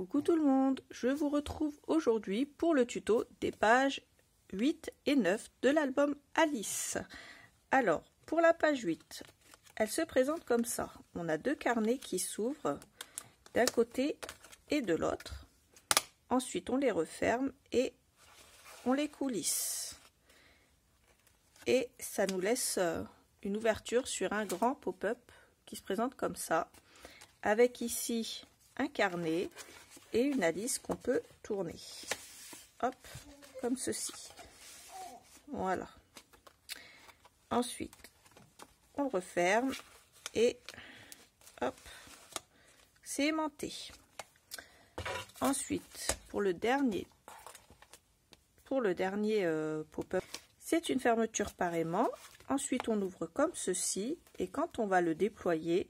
Coucou tout le monde, je vous retrouve aujourd'hui pour le tuto des pages 8 et 9 de l'album Alice. Alors, pour la page 8, elle se présente comme ça. On a deux carnets qui s'ouvrent d'un côté et de l'autre. Ensuite, on les referme et on les coulisse. Et ça nous laisse une ouverture sur un grand pop-up qui se présente comme ça, avec ici un carnet et une Alice qu'on peut tourner. Hop, comme ceci. Voilà. Ensuite, on le referme et hop, c'est aimanté. Ensuite, pour le dernier pop-up, c'est une fermeture par aimant. Ensuite, on ouvre comme ceci et quand on va le déployer,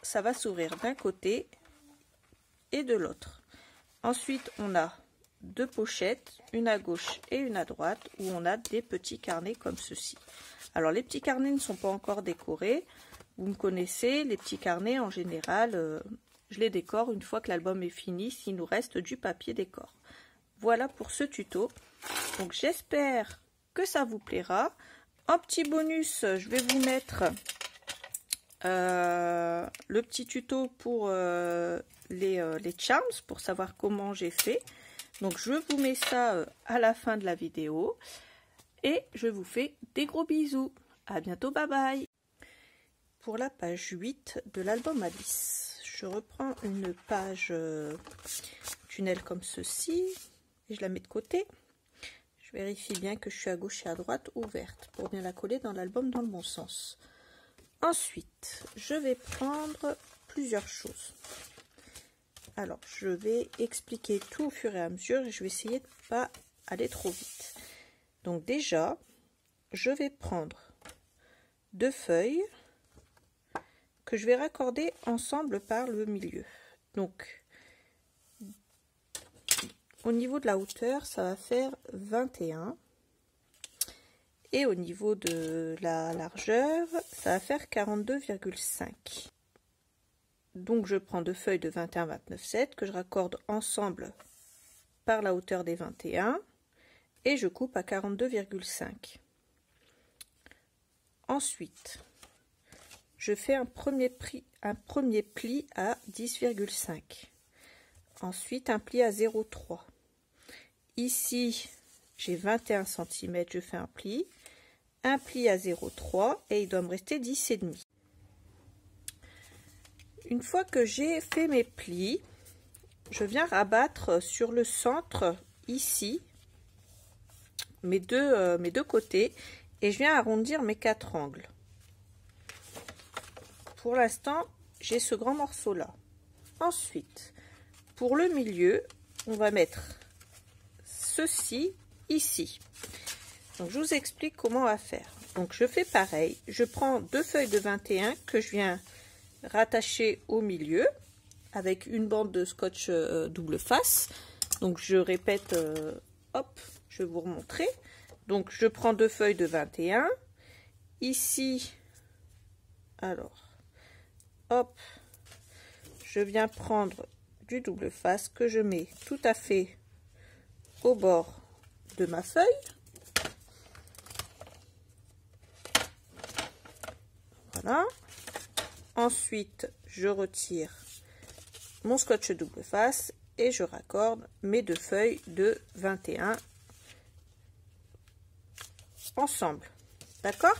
ça va s'ouvrir d'un côté et de l'autre. Ensuite, on a deux pochettes, une à gauche et une à droite, où on a des petits carnets comme ceci. Alors, les petits carnets ne sont pas encore décorés. Vous me connaissez, les petits carnets, en général, je les décore une fois que l'album est fini, s'il nous reste du papier décor. Voilà pour ce tuto. Donc, j'espère que ça vous plaira. En petit bonus, je vais vous mettre le petit tuto pour les charms, pour savoir comment j'ai fait. Donc je vous mets ça à la fin de la vidéo et je vous fais des gros bisous. À bientôt, bye bye. Pour la page 8 de l'album Alice, je reprends une page tunnel comme ceci et je la mets de côté. Je vérifie bien que je suis à gauche et à droite ouverte pour bien la coller dans l'album dans le bon sens. Ensuite, je vais prendre plusieurs choses. Alors, je vais expliquer tout au fur et à mesure et je vais essayer de ne pas aller trop vite. Donc déjà, je vais prendre deux feuilles que je vais raccorder ensemble par le milieu. Donc, au niveau de la hauteur, ça va faire 21. Et au niveau de la largeur, ça va faire 42,5. Donc je prends deux feuilles de 21, 29, 7 que je raccorde ensemble par la hauteur des 21 et je coupe à 42,5. Ensuite, je fais un premier pli à 10,5. Ensuite, un pli à 0,3. Ici, j'ai 21 cm, je fais un pli à 0,3 et il doit me rester 10,5. Une fois que j'ai fait mes plis, je viens rabattre sur le centre ici mes deux côtés et je viens arrondir mes 4 angles. Pour l'instant, j'ai ce grand morceau là. Ensuite, pour le milieu, on va mettre ceci ici. Donc je vous explique comment on va faire. Donc je fais pareil, je prends deux feuilles de 21 que je viens rattacher au milieu avec une bande de scotch double face. Donc je répète, hop, je vais vous remontrer. Donc je prends deux feuilles de 21 ici. Alors hop, je viens prendre du double face que je mets tout à fait au bord de ma feuille. Voilà. Ensuite, je retire mon scotch double face et je raccorde mes deux feuilles de 21 ensemble. D'accord?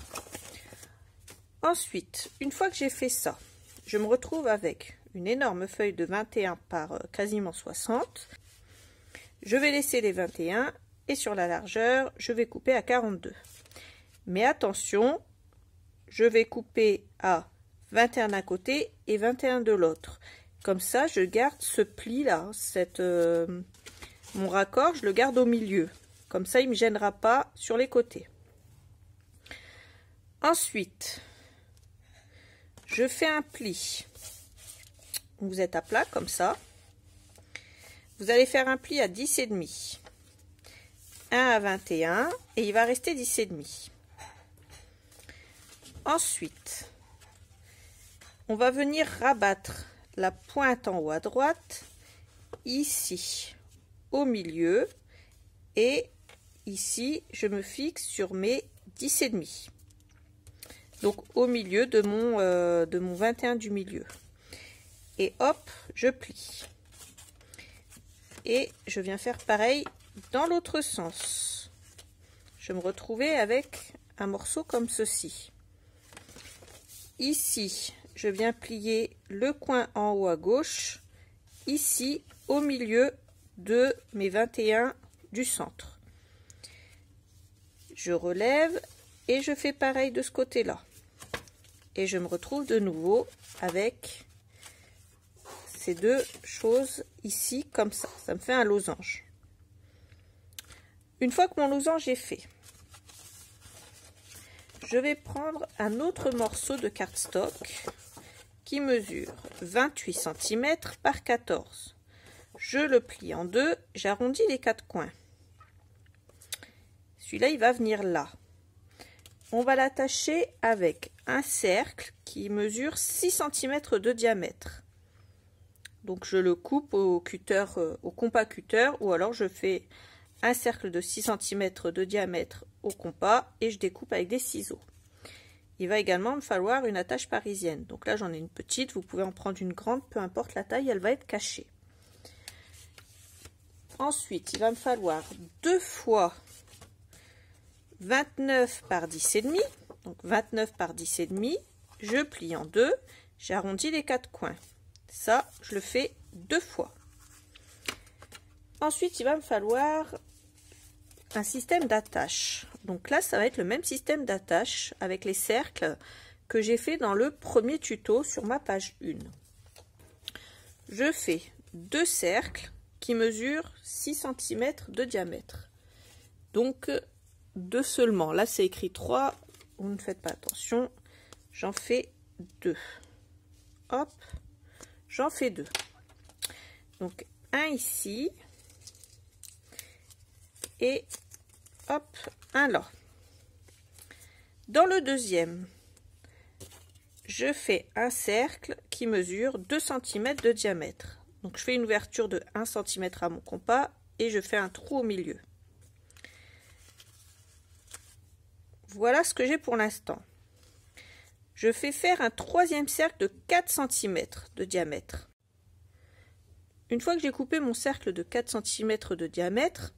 Ensuite, une fois que j'ai fait ça, je me retrouve avec une énorme feuille de 21 par quasiment 60. Je vais laisser les 21 et sur la largeur, je vais couper à 42. Mais attention, je vais couper à 21 d'un côté et 21 de l'autre. Comme ça, je garde ce pli là, mon raccord, je le garde au milieu. Comme ça, il ne me gênera pas sur les côtés. Ensuite, je fais un pli. Vous êtes à plat comme ça. Vous allez faire un pli à 10,5. Un à 21 et il va rester 10,5. Ensuite, on va venir rabattre la pointe en haut à droite ici au milieu et ici je me fixe sur mes 10,5. Donc au milieu de mon 21 du milieu. Et hop, je plie. Et je viens faire pareil dans l'autre sens. Je me retrouvais avec un morceau comme ceci. Ici, je viens plier le coin en haut à gauche, ici au milieu de mes 21 du centre. Je relève et je fais pareil de ce côté-là. Et je me retrouve de nouveau avec ces deux choses ici comme ça. Ça me fait un losange. Une fois que mon losange est fait, je vais prendre un autre morceau de cardstock qui mesure 28 cm par 14. Je le plie en deux, j'arrondis les quatre coins. Celui-là, il va venir là. On va l'attacher avec un cercle qui mesure 6 cm de diamètre. Donc je le coupe au cutter, au compas cutter, ou alors je fais un cercle de 6 cm de diamètre au compas et je découpe avec des ciseaux. Il va également me falloir une attache parisienne. Donc là j'en ai une petite, vous pouvez en prendre une grande, peu importe la taille, elle va être cachée. Ensuite, il va me falloir 2 fois 29 par 10,5. Donc 29 par 10,5, je plie en deux, j'arrondis les quatre coins. Ça, je le fais 2 fois. Ensuite, il va me falloir un système d'attache. Donc là, ça va être le même système d'attache avec les cercles que j'ai fait dans le premier tuto sur ma page 1. Je fais 2 cercles qui mesurent 6 cm de diamètre. Donc 2 seulement. Là, c'est écrit 3. Vous ne faites pas attention. J'en fais 2. Hop. J'en fais 2. Donc un ici. Et hop, un là. Dans le deuxième, je fais un cercle qui mesure 2 cm de diamètre. Donc je fais une ouverture de 1 cm à mon compas et je fais un trou au milieu. Voilà ce que j'ai pour l'instant. Je fais faire un troisième cercle de 4 cm de diamètre. Une fois que j'ai coupé mon cercle de 4 cm de diamètre,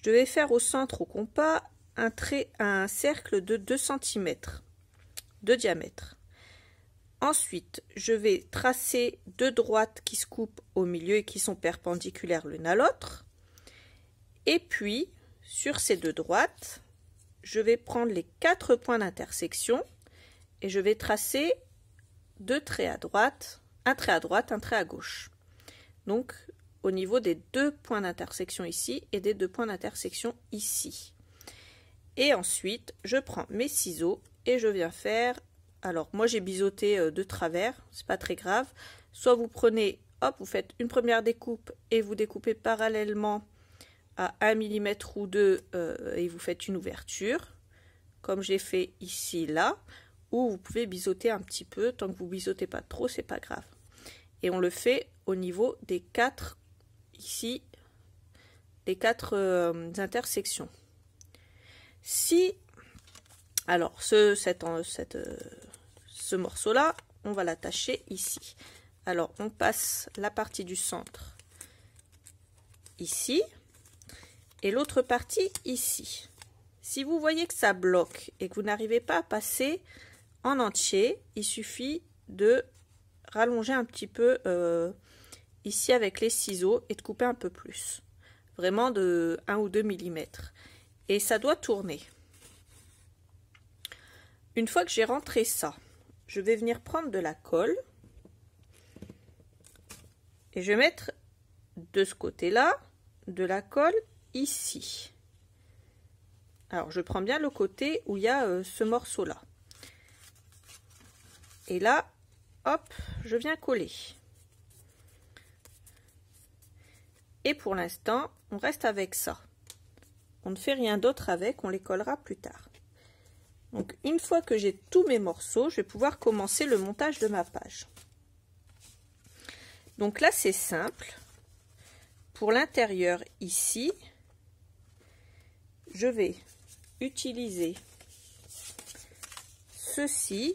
je vais faire au centre au compas un cercle de 2 cm de diamètre. Ensuite, je vais tracer 2 droites qui se coupent au milieu et qui sont perpendiculaires l'une à l'autre. Et puis, sur ces 2 droites, je vais prendre les 4 points d'intersection et je vais tracer 2 traits à droite, un trait à droite, un trait à gauche. Donc, au niveau des 2 points d'intersection ici et des 2 points d'intersection ici. Et ensuite, je prends mes ciseaux et je viens faire... Alors, moi j'ai biseauté de travers, c'est pas très grave. Soit vous prenez, hop, vous faites une première découpe et vous découpez parallèlement à 1 mm ou 2 et vous faites une ouverture, comme j'ai fait ici, là. Ou vous pouvez biseauter un petit peu, tant que vous biseautez pas trop, c'est pas grave. Et on le fait au niveau des 4, ici, les 4 intersections. Si, alors ce morceau-là, on va l'attacher ici. Alors, on passe la partie du centre ici et l'autre partie ici. Si vous voyez que ça bloque et que vous n'arrivez pas à passer en entier, il suffit de rallonger un petit peu ici avec les ciseaux et de couper un peu plus. Vraiment de 1 ou 2 mm. Et ça doit tourner. Une fois que j'ai rentré ça, je vais venir prendre de la colle et je vais mettre de ce côté-là de la colle ici. Alors je prends bien le côté où il y a ce morceau-là. Et là, hop, je viens coller. Et pour l'instant, on reste avec ça. On ne fait rien d'autre avec, on les collera plus tard. Donc une fois que j'ai tous mes morceaux, je vais pouvoir commencer le montage de ma page. Donc là c'est simple, pour l'intérieur ici, je vais utiliser ceci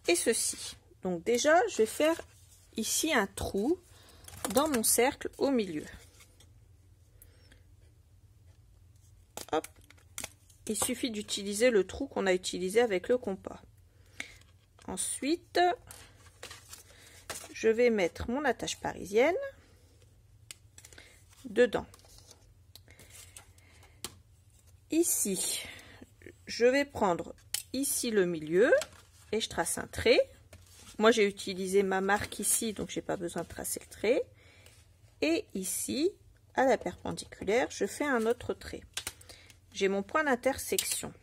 et ceci. Donc déjà, je vais faire ici un trou dans mon cercle au milieu. Hop. Il suffit d'utiliser le trou qu'on a utilisé avec le compas. Ensuite, je vais mettre mon attache parisienne dedans. Ici, je vais prendre ici le milieu et je trace un trait. Moi, j'ai utilisé ma marque ici, donc j'ai pas besoin de tracer le trait. Et ici, à la perpendiculaire, je fais un autre trait. J'ai mon point d'intersection.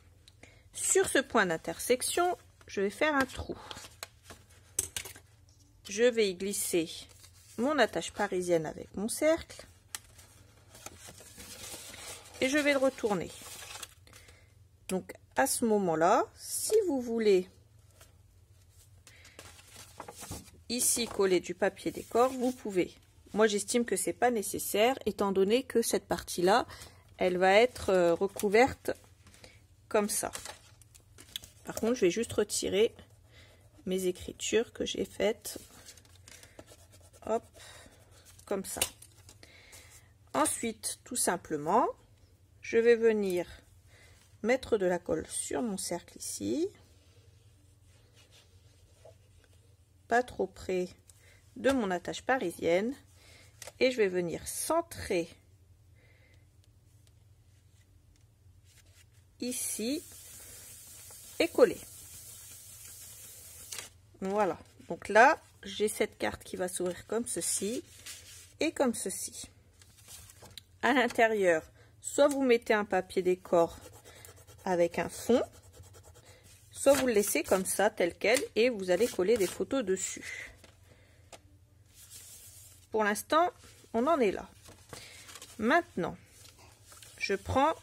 Sur ce point d'intersection, je vais faire un trou. Je vais y glisser mon attache parisienne avec mon cercle. Et je vais le retourner. Donc, à ce moment-là, si vous voulez ici coller du papier décor, vous pouvez. Moi, j'estime que c'est pas nécessaire, étant donné que cette partie-là, elle va être recouverte comme ça. Par contre, je vais juste retirer mes écritures que j'ai faites. Hop, comme ça. Ensuite, tout simplement, je vais venir mettre de la colle sur mon cercle ici. Pas trop près de mon attache parisienne. Et je vais venir centrer ici et coller. Voilà, donc là j'ai cette carte qui va s'ouvrir comme ceci et comme ceci. À l'intérieur, soit vous mettez un papier décor avec un fond, soit vous le laissez comme ça tel quel et vous allez coller des photos dessus. Pour l'instant on en est là. Maintenant je prends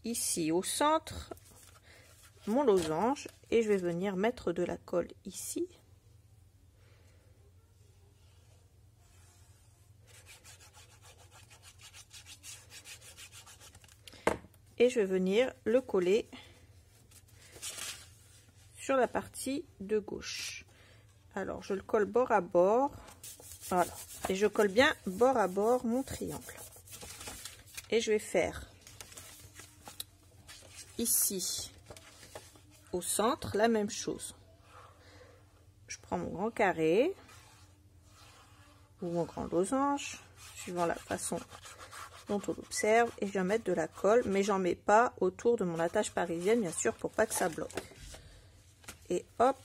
ici au centre mon losange et je vais venir mettre de la colle ici. Et je vais venir le coller sur la partie de gauche. Alors je le colle bord à bord. Voilà. Et je colle bien bord à bord mon triangle. Et je vais faire ici au centre la même chose. Je prends mon grand carré ou mon grand losange suivant la façon dont on l'observe et je viens mettre de la colle, mais j'en mets pas autour de mon attache parisienne bien sûr pour pas que ça bloque. Et hop,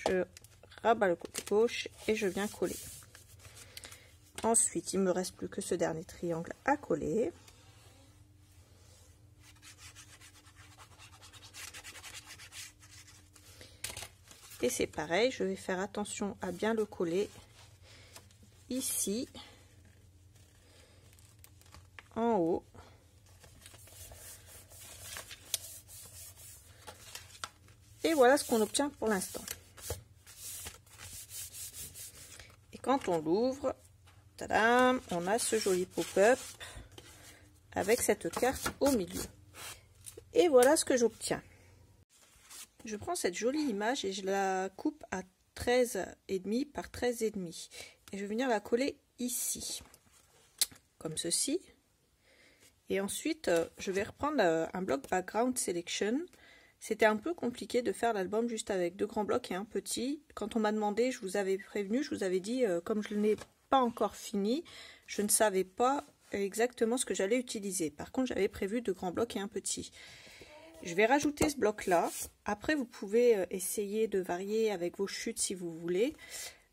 je rabats le côté gauche et je viens coller. Ensuite, il me reste plus que ce dernier triangle à coller. Et c'est pareil, je vais faire attention à bien le coller ici, en haut. Et voilà ce qu'on obtient pour l'instant. Et quand on l'ouvre, tadam, on a ce joli pop-up avec cette carte au milieu. Et voilà ce que j'obtiens. Je prends cette jolie image et je la coupe à 13,5 par 13,5 et je vais venir la coller ici comme ceci. Et ensuite je vais reprendre un bloc background selection. C'était un peu compliqué de faire l'album juste avec 2 grands blocs et un petit. Quand on m'a demandé, je vous avais prévenu, je vous avais dit comme je n'ai pas encore fini, je ne savais pas exactement ce que j'allais utiliser. Par contre, j'avais prévu 2 grands blocs et un petit. Je vais rajouter ce bloc là. Après vous pouvez essayer de varier avec vos chutes si vous voulez,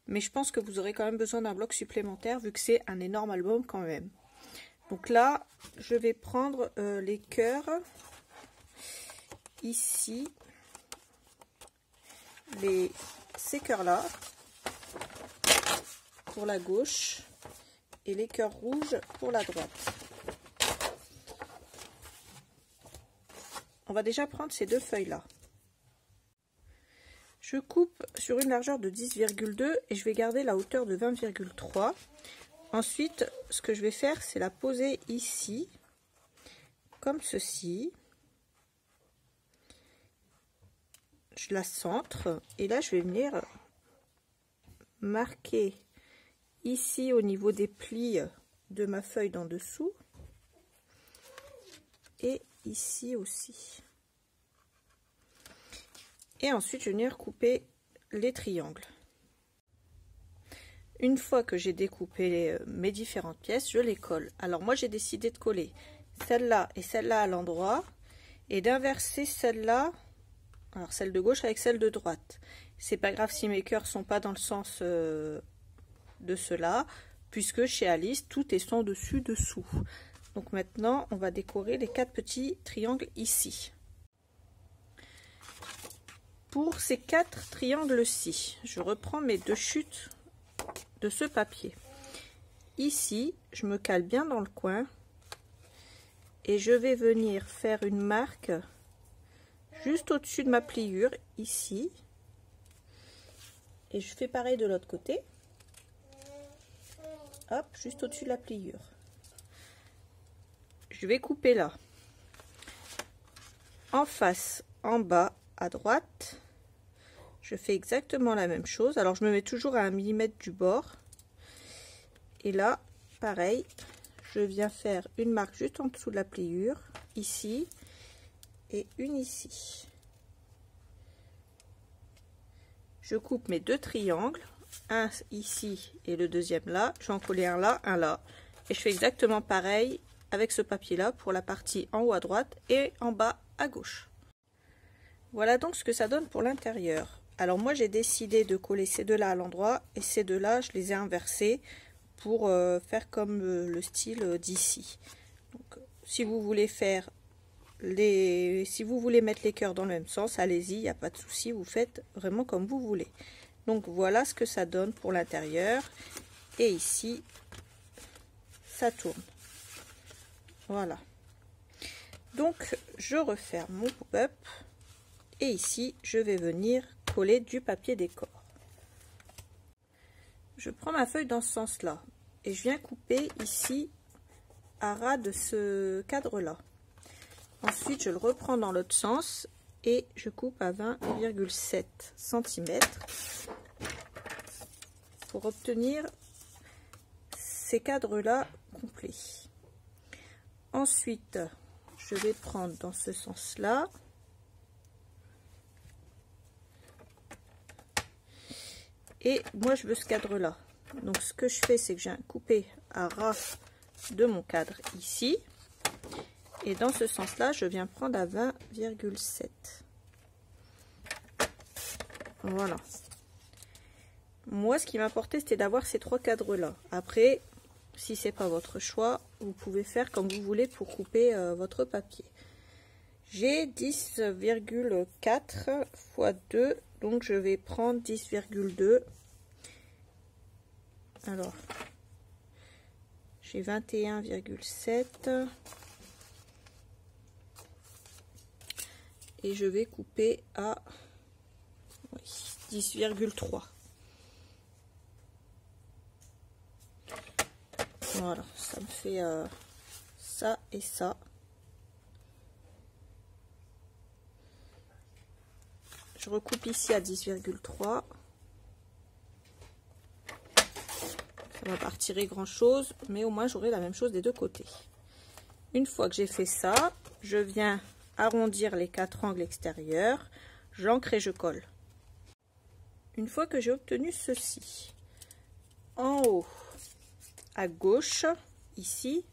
mais je pense que vous aurez quand même besoin d'un bloc supplémentaire vu que c'est un énorme album quand même. Donc là je vais prendre les cœurs ici, ces cœurs là pour la gauche et les cœurs rouges pour la droite. On va déjà prendre ces 2 feuilles là. Je coupe sur une largeur de 10,2 et je vais garder la hauteur de 20,3. Ensuite, ce que je vais faire, c'est la poser ici, comme ceci. Je la centre et là, je vais venir marquer ici au niveau des plis de ma feuille d'en dessous et ici aussi. Et ensuite, je vais venir couper les triangles. Une fois que j'ai découpé mes différentes pièces, je les colle. Alors moi, j'ai décidé de coller celle-là et celle-là à l'endroit et d'inverser celle-là, alors celle de gauche avec celle de droite. C'est pas grave si mes cœurs sont pas dans le sens de cela, puisque chez Alice, tout est sans dessus dessous. Donc maintenant, on va décorer les 4 petits triangles ici. Pour ces 4 triangles-ci, je reprends mes 2 chutes de ce papier. Ici, je me cale bien dans le coin et je vais venir faire une marque juste au-dessus de ma pliure, ici. Et je fais pareil de l'autre côté. Hop, juste au-dessus de la pliure. Je vais couper là. En face, en bas, à droite, je fais exactement la même chose. Alors je me mets toujours à 1 mm du bord et là pareil, je viens faire une marque juste en dessous de la pliure ici et une ici. Je coupe mes 2 triangles, un ici et le deuxième là. Je vais en coller un là et je fais exactement pareil avec ce papier là pour la partie en haut à droite et en bas à gauche. Voilà donc ce que ça donne pour l'intérieur. Alors moi j'ai décidé de coller ces 2 là à l'endroit et ces 2 là je les ai inversés pour faire comme le style d'ici. Donc si vous voulez faire si vous voulez mettre les cœurs dans le même sens, allez-y, il n'y a pas de souci, vous faites vraiment comme vous voulez. Donc voilà ce que ça donne pour l'intérieur et ici ça tourne. Voilà. Donc je referme mon pop-up. Et ici, je vais venir coller du papier décor. Je prends ma feuille dans ce sens-là et je viens couper ici à ras de ce cadre-là. Ensuite, je le reprends dans l'autre sens et je coupe à 20,7 cm pour obtenir ces cadres-là complets. Ensuite, je vais prendre dans ce sens-là. Et moi je veux ce cadre là, donc ce que je fais c'est que j'ai coupé à ras de mon cadre ici et dans ce sens là je viens prendre à 20,7. Voilà, moi ce qui m'importait c'était d'avoir ces 3 cadres là. Après si c'est pas votre choix, vous pouvez faire comme vous voulez pour couper votre papier. J'ai 10,4 x 2, donc je vais prendre 10,2. Alors, j'ai 21,7 et je vais couper à 10,3. Voilà, ça me fait ça et ça. Je recoupe ici à 10,3. Ça va pas retirer grand chose, mais au moins j'aurai la même chose des 2 côtés. Une fois que j'ai fait ça, je viens arrondir les 4 angles extérieurs, j'ancre et je colle. Une fois que j'ai obtenu ceci, en haut à gauche, ici,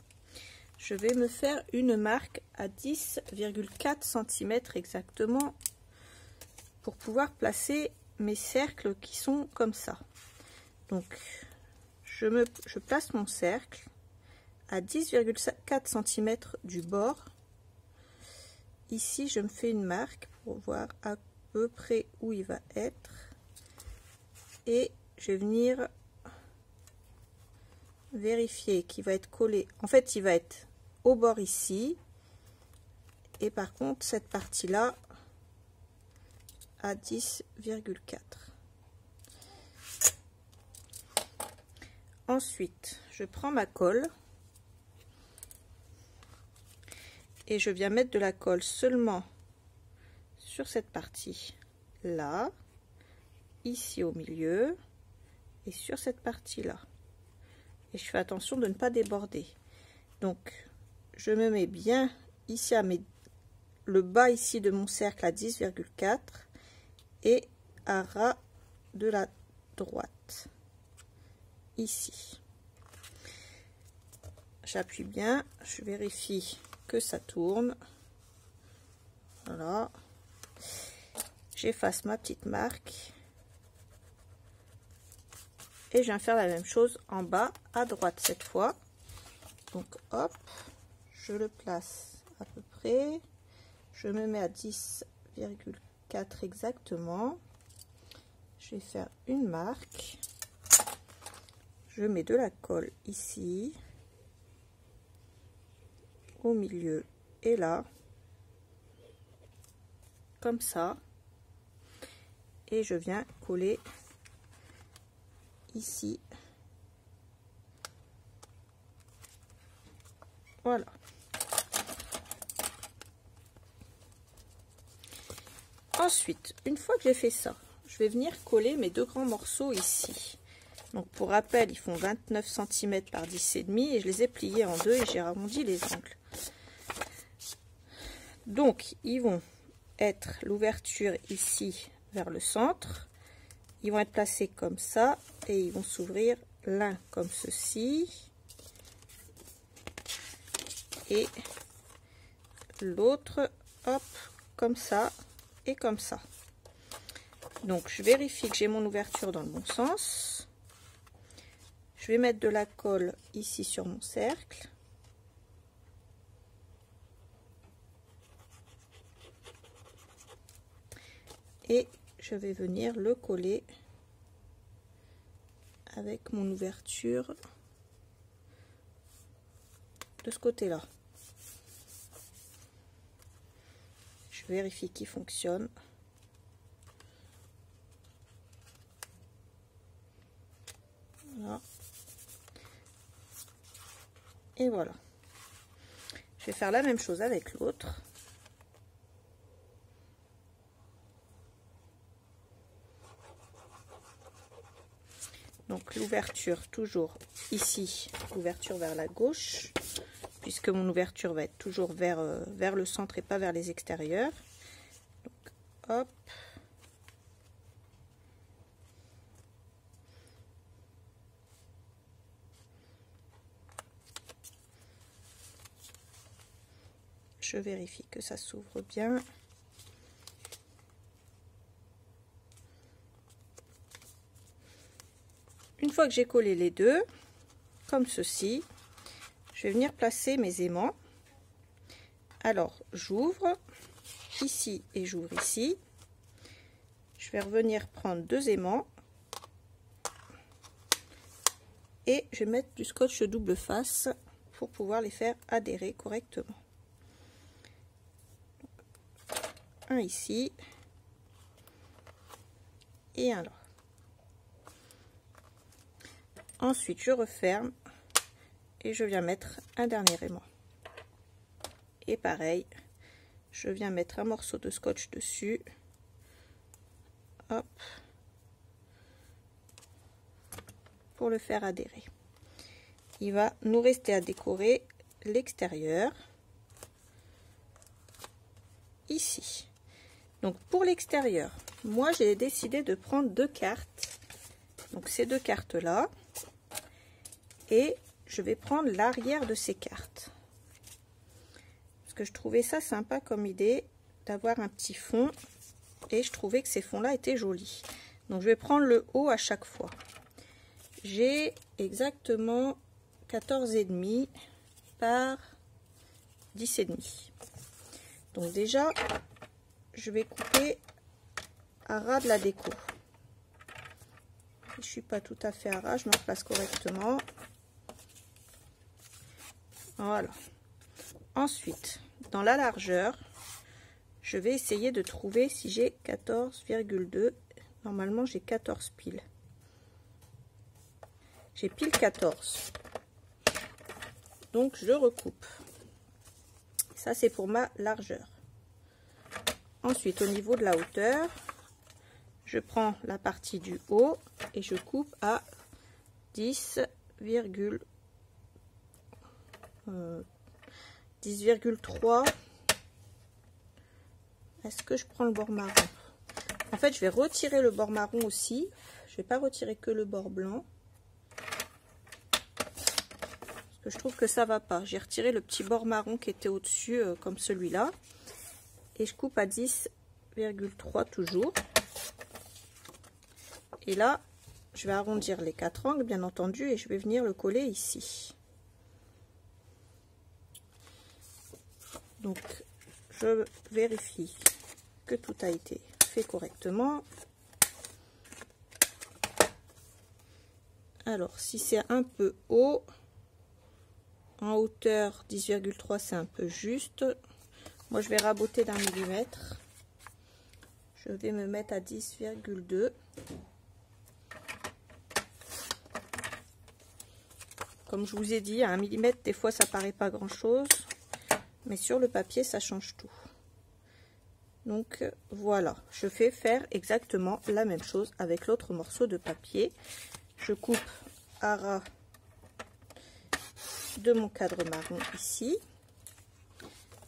je vais me faire une marque à 10,4 cm exactement pour pouvoir placer mes cercles qui sont comme ça. Donc je place mon cercle à 10,4 cm du bord. Ici je me fais une marque pour voir à peu près où il va être et je vais venir vérifier qu'il va être collé. En fait il va être au bord ici et par contre cette partie là à 10,4. Ensuite, je prends ma colle et je viens mettre de la colle seulement sur cette partie là, ici au milieu et sur cette partie là. Et je fais attention de ne pas déborder. Donc je me mets bien ici à le bas ici de mon cercle à 10,4 et à ras de la droite ici. J'appuie bien, je vérifie que ça tourne. Voilà. J'efface ma petite marque. Et je viens faire la même chose en bas à droite cette fois. Donc hop, je le place à peu près. Je me mets à 10,4 exactement. Je vais faire une marque. Je mets de la colle ici, au milieu et là, comme ça. Et je viens coller ici. Voilà. Ensuite, une fois que j'ai fait ça, je vais venir coller mes deux grands morceaux ici. Donc pour rappel, ils font 29 cm par 10,5 et je les ai pliés en deux et j'ai arrondi les angles. Donc ils vont être l'ouverture ici vers le centre. Ils vont être placés comme ça et ils vont s'ouvrir l'un comme ceci et l'autre hop comme ça et comme ça. Donc je vérifie que j'ai mon ouverture dans le bon sens. Je vais mettre de la colle ici sur mon cercle. Et je vais venir le coller avec mon ouverture de ce côté-là. Je vérifie qu'il fonctionne. Voilà. Et voilà. Je vais faire la même chose avec l'autre. Donc l'ouverture toujours ici, l'ouverture vers la gauche, puisque mon ouverture va être toujours vers le centre et pas vers les extérieurs. Donc hop. Je vérifie que ça s'ouvre bien. Une fois que j'ai collé les deux, comme ceci, je vais venir placer mes aimants. Alors, j'ouvre ici et j'ouvre ici. Je vais revenir prendre deux aimants et je vais mettre du scotch double face pour pouvoir les faire adhérer correctement. Un ici et un là. Ensuite, je referme et je viens mettre un dernier aimant. Et pareil, je viens mettre un morceau de scotch dessus. Hop. Pour le faire adhérer. Il va nous rester à décorer l'extérieur. Ici. Donc pour l'extérieur, moi j'ai décidé de prendre deux cartes. Donc ces deux cartes là. Et je vais prendre l'arrière de ces cartes. Parce que je trouvais ça sympa comme idée d'avoir un petit fond. Et je trouvais que ces fonds là étaient jolis. Donc je vais prendre le haut à chaque fois. J'ai exactement 14,5 par 10,5. Donc déjà, je vais couper à ras de la déco. Je suis pas tout à fait à ras, je me replace correctement. Voilà. Ensuite, dans la largeur, je vais essayer de trouver si j'ai 14,2. Normalement j'ai 14 piles. J'ai pile 14. Donc je recoupe. Ça c'est pour ma largeur. Ensuite au niveau de la hauteur, je prends la partie du haut et je coupe à 10,3. Est-ce que je prends le bord marron? En fait, je vais retirer le bord marron aussi. Je vais pas retirer que le bord blanc. Parce que je trouve que ça va pas. J'ai retiré le petit bord marron qui était au-dessus, comme celui-là. Et je coupe à 10,3 toujours. Et là, je vais arrondir les 4 angles, bien entendu, et je vais venir le coller ici. Donc, je vérifie que tout a été fait correctement. Alors, si c'est un peu haut, en hauteur 10,3 c'est un peu juste. Moi, je vais raboter d'1 millimètre. Je vais me mettre à 10,2. Comme je vous ai dit, à 1 millimètre, des fois, ça paraît pas grand-chose. Mais sur le papier, ça change tout. Donc, voilà. Je fais faire exactement la même chose avec l'autre morceau de papier. Je coupe à ras de mon cadre marron ici.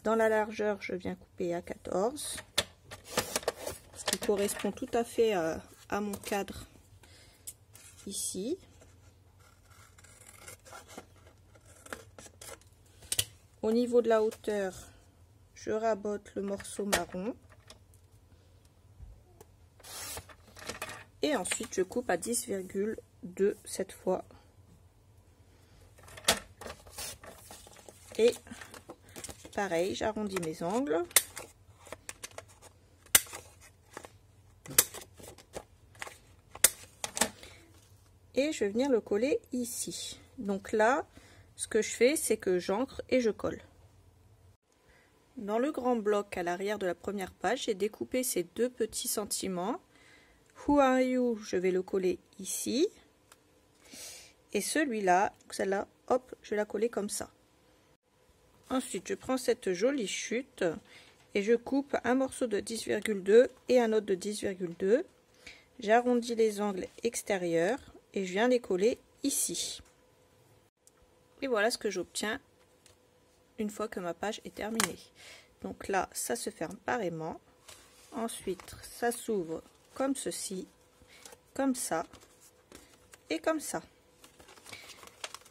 Dans la largeur, je viens couper à 14. Ce qui correspond tout à fait à mon cadre ici. Au niveau de la hauteur, je rabote le morceau marron. Et ensuite, je coupe à 10,2 cette fois. Et pareil, j'arrondis mes angles. Et je vais venir le coller ici. Donc là, ce que je fais, c'est que j'ancre et je colle. Dans le grand bloc à l'arrière de la première page, j'ai découpé ces deux petits sentiments. Who are you? Je vais le coller ici. Et celui-là, celle-là, hop, je vais la coller comme ça. Ensuite, je prends cette jolie chute et je coupe un morceau de 10,2 et un autre de 10,2. J'arrondis les angles extérieurs et je viens les coller ici. Et voilà ce que j'obtiens une fois que ma page est terminée. Donc là, ça se ferme par aimant. Ensuite, ça s'ouvre comme ceci, comme ça et comme ça.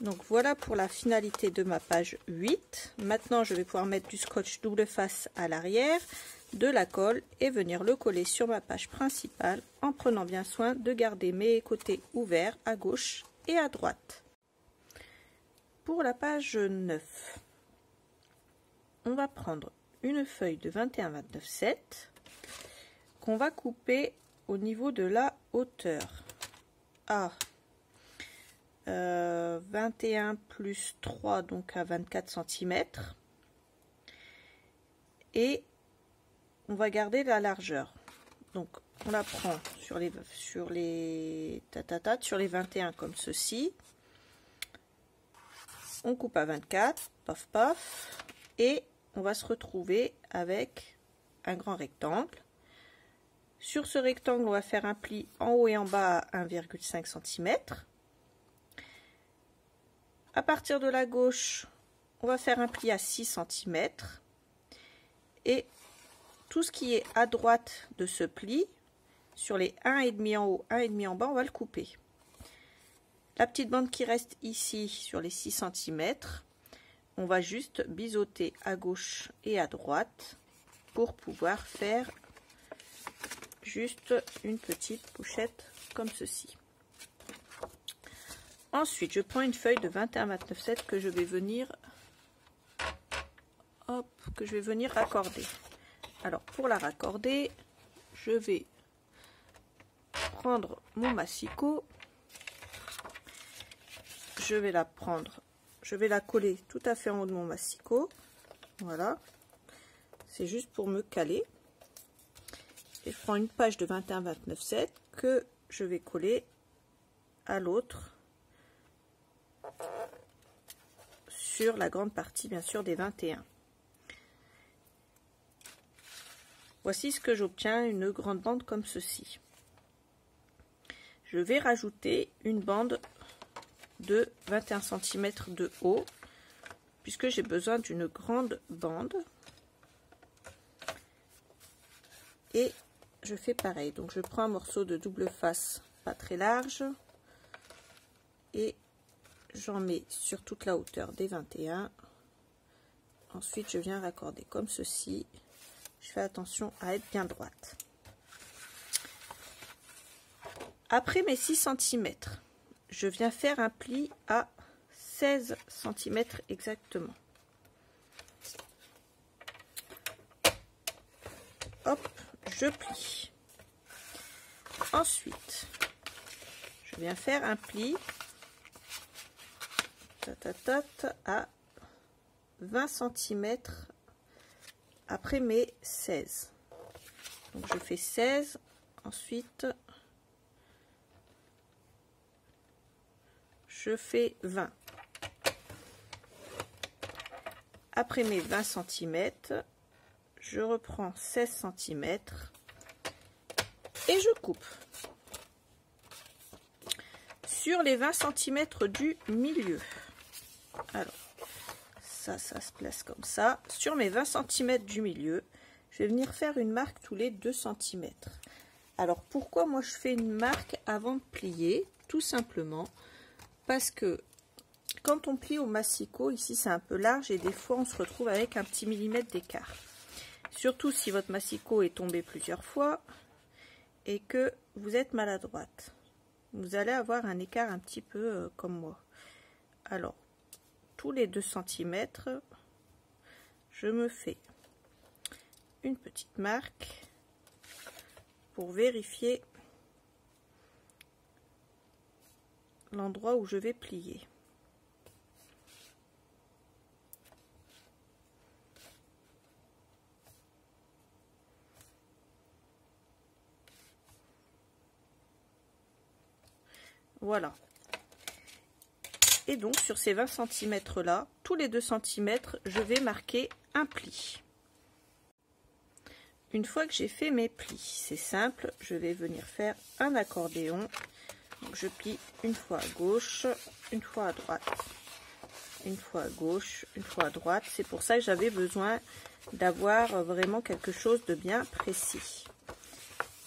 Donc voilà pour la finalité de ma page 8. Maintenant, je vais pouvoir mettre du scotch double face à l'arrière, de la colle et venir le coller sur ma page principale en prenant bien soin de garder mes côtés ouverts à gauche et à droite. Pour la page 9, on va prendre une feuille de 21-29-7 qu'on va couper au niveau de la hauteur à 21 plus 3, donc à 24 cm. Et on va garder la largeur. Donc on la prend sur les 21 comme ceci. On coupe à 24, paf paf, et on va se retrouver avec un grand rectangle. Sur ce rectangle, on va faire un pli en haut et en bas à 1,5 cm. À partir de la gauche, on va faire un pli à 6 cm. Et tout ce qui est à droite de ce pli, sur les 1,5 en haut, 1,5 en bas, on va le couper. La petite bande qui reste ici sur les 6 cm, on va juste biseauter à gauche et à droite pour pouvoir faire juste une petite pochette comme ceci. Ensuite, je prends une feuille de 21-29-7 que je vais venir raccorder. Alors pour la raccorder, je vais prendre mon massicot. Je vais la coller tout à fait en haut de mon massicot. Voilà, c'est juste pour me caler. Et je prends une page de 21-29-7 que je vais coller à l'autre sur la grande partie bien sûr des 21. Voici ce que j'obtiens, une grande bande comme ceci. Je vais rajouter une bande de 21 cm de haut puisque j'ai besoin d'une grande bande. Et je fais pareil, donc je prends un morceau de double face pas très large et j'en mets sur toute la hauteur des 21. Ensuite je viens raccorder comme ceci. Je fais attention à être bien droite. Après mes 6 cm, je viens faire un pli à 16 cm exactement. Hop, je plie. Ensuite, je viens faire un pli à 20 cm après mes 16. Donc je fais 16, ensuite je fais 20. Après mes 20 cm, je reprends 16 cm et je coupe. Sur les 20 cm du milieu. Alors, ça se place comme ça. Sur mes 20 cm du milieu, je vais venir faire une marque tous les 2 cm. Alors, pourquoi moi je fais une marque avant de plier? Tout simplement parce que quand on plie au massicot, ici c'est un peu large et des fois on se retrouve avec un petit millimètre d'écart. Surtout si votre massicot est tombé plusieurs fois et que vous êtes maladroite. Vous allez avoir un écart un petit peu comme moi. Alors, tous les 2 cm, je me fais une petite marque pour vérifier l'endroit où je vais plier. Voilà. Et donc sur ces 20 cm là, tous les 2 cm, je vais marquer un pli. Une fois que j'ai fait mes plis, c'est simple, je vais venir faire un accordéon. Donc je plie une fois à gauche, une fois à droite, une fois à gauche, une fois à droite. C'est pour ça que j'avais besoin d'avoir vraiment quelque chose de bien précis.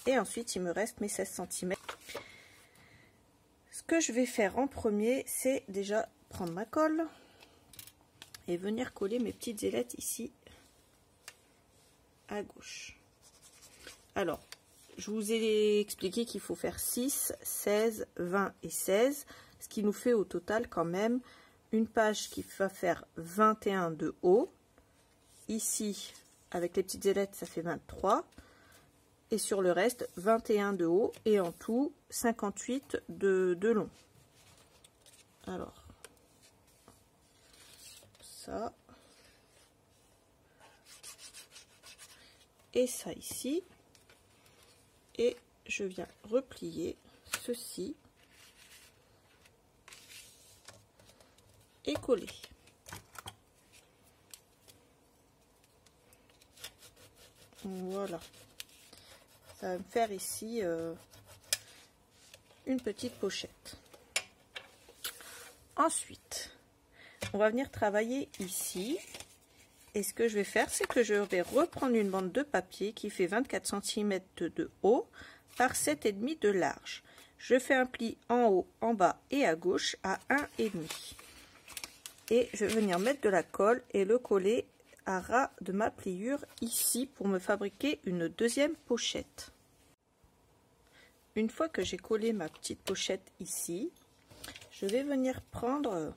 Et ensuite, il me reste mes 16 cm. Ce que je vais faire en premier, c'est déjà prendre ma colle et venir coller mes petites ailettes ici à gauche. Alors, je vous ai expliqué qu'il faut faire 6, 16, 20 et 16, ce qui nous fait au total quand même une page qui va faire 21 de haut. Ici, avec les petites ailettes, ça fait 23. Et sur le reste, 21 de haut et en tout, 58 de long. Alors, ça. Et ça ici. Et je viens replier ceci et coller. Voilà. Ça va me faire ici une petite pochette. Ensuite, on va venir travailler ici. Et ce que je vais faire, c'est que je vais reprendre une bande de papier qui fait 24 cm de haut par 7,5 de large. Je fais un pli en haut, en bas et à gauche à 1,5. Et je vais venir mettre de la colle et le coller à ras de ma pliure ici pour me fabriquer une deuxième pochette. Une fois que j'ai collé ma petite pochette ici, je vais venir prendre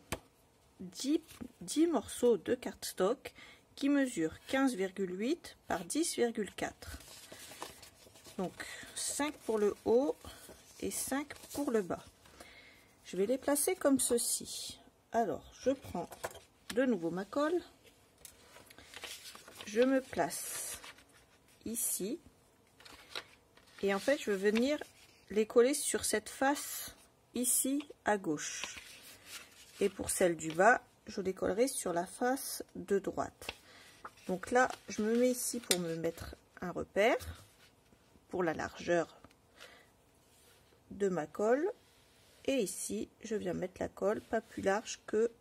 10 morceaux de cardstock qui mesure 15,8 par 10,4. Donc 5 pour le haut et 5 pour le bas. Je vais les placer comme ceci. Alors je prends de nouveau ma colle, je me place ici Et en fait, je veux venir les coller sur cette face ici à gauche. Et pour celle du bas, je les collerai sur la face de droite. Donc là, je me mets ici pour me mettre un repère pour la largeur de ma colle. Et ici, je viens mettre la colle pas plus large que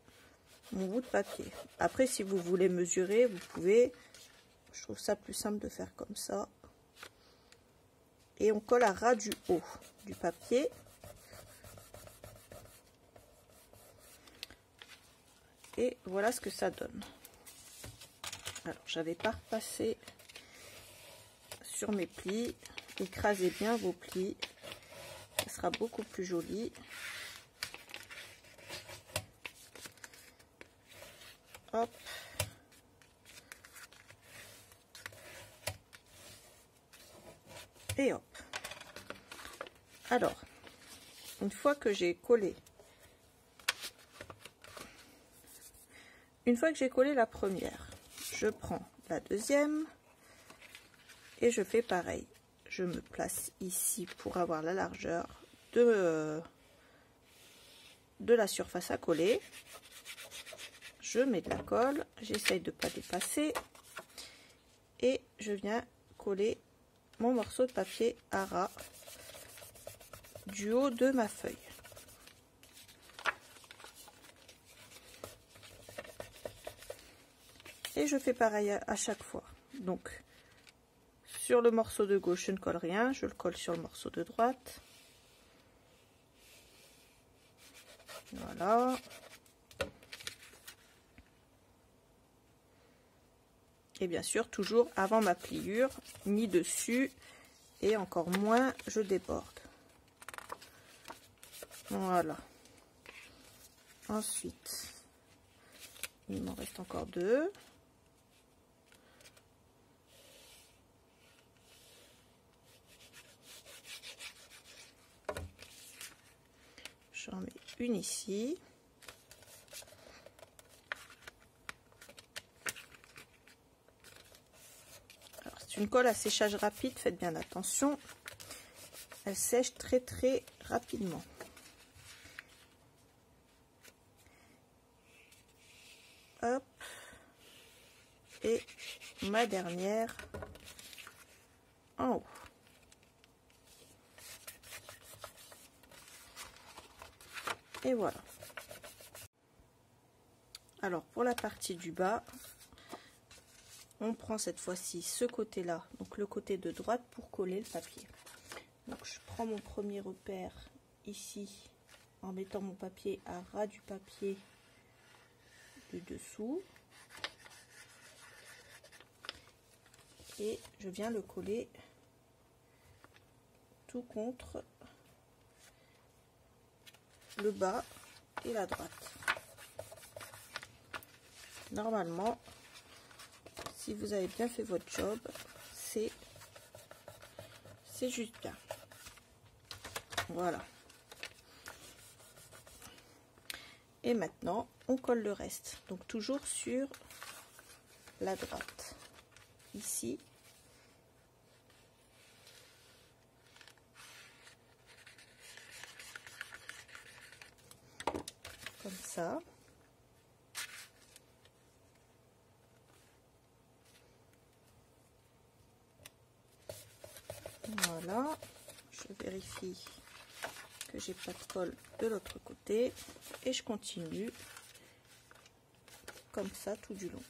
mon bout de papier. Après, si vous voulez mesurer, vous pouvez. Je trouve ça plus simple de faire comme ça. Et on colle à ras du haut du papier. Et voilà ce que ça donne. Alors, j'avais pas repassé sur mes plis. Écrasez bien vos plis. Ça sera beaucoup plus joli. Hop. Et hop. Alors, une fois que j'ai collé, la première, je prends la deuxième et je fais pareil. Je me place ici pour avoir la largeur de la surface à coller. Je mets de la colle, j'essaye de ne pas dépasser et je viens coller mon morceau de papier à ras du haut de ma feuille. Et je fais pareil à chaque fois. Donc sur le morceau de gauche, je ne colle rien, je le colle sur le morceau de droite. Voilà. Et bien sûr, toujours avant ma pliure, ni dessus, et encore moins, je déborde. Voilà. Ensuite, il m'en reste encore deux. J'en mets une ici. C'est une colle à séchage rapide, faites bien attention. Elle sèche très rapidement. Hop. Et ma dernière en haut. Et voilà. Alors pour la partie du bas, on prend cette fois-ci ce côté-là, donc le côté de droite pour coller le papier. Donc je prends mon premier repère ici en mettant mon papier à ras du papier du dessous. Et je viens le coller tout contre le bas et la droite. Normalement, si vous avez bien fait votre job, c'est juste bien. Voilà. Et maintenant, on colle le reste. Donc toujours sur la droite. Ici. Comme ça. Voilà, je vérifie que j'ai pas de colle de l'autre côté et je continue comme ça tout du long.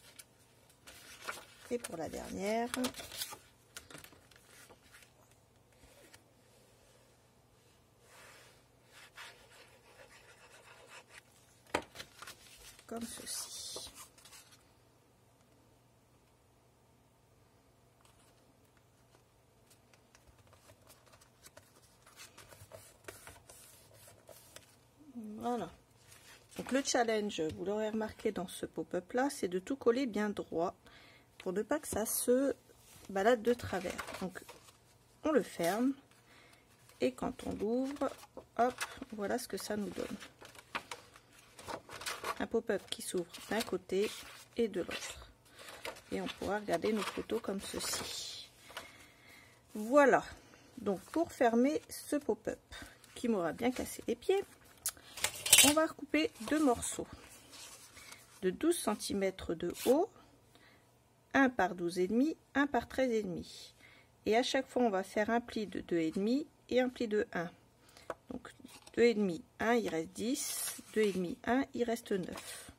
Et pour la dernière, comme ceci. Voilà. Donc le challenge, vous l'aurez remarqué dans ce pop-up là, c'est de tout coller bien droit pour ne pas que ça se balade de travers. Donc on le ferme et quand on l'ouvre, hop, voilà ce que ça nous donne. Un pop-up qui s'ouvre d'un côté et de l'autre. Et on pourra regarder nos photos comme ceci. Voilà. Donc pour fermer ce pop-up qui m'aura bien cassé les pieds, on va recouper deux morceaux de 12 cm de haut, un par 12,5, un par 13,5. Et à chaque fois, on va faire un pli de 2,5 et un pli de 1. Donc 2,5, 1, il reste 10, 2,5, 1, il reste 9.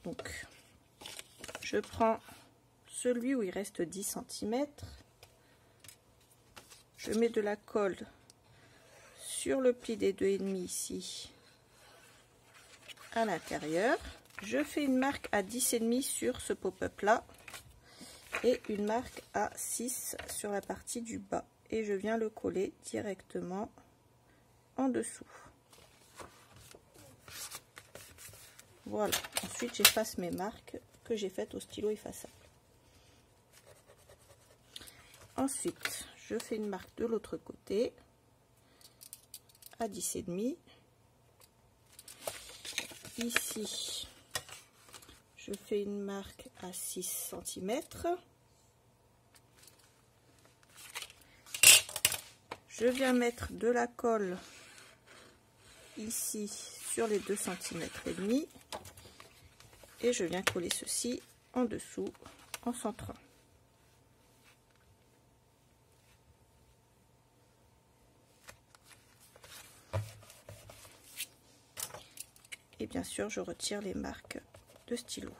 Donc je prends celui où il reste 10 cm. Je mets de la colle sur le pli des 2,5 ici à l'intérieur. Je fais une marque à 10,5 sur ce pop-up là et une marque à 6 sur la partie du bas. Et je viens le coller directement en dessous. Voilà. Ensuite, j'efface mes marques que j'ai faites au stylo effaçable. Ensuite, je fais une marque de l'autre côté à 10,5. Ici, je fais une marque à 6 cm. Je viens mettre de la colle ici sur les 2 cm et demi et je viens coller ceci en dessous en centrant. Et bien sûr, je retire les marques de stylo.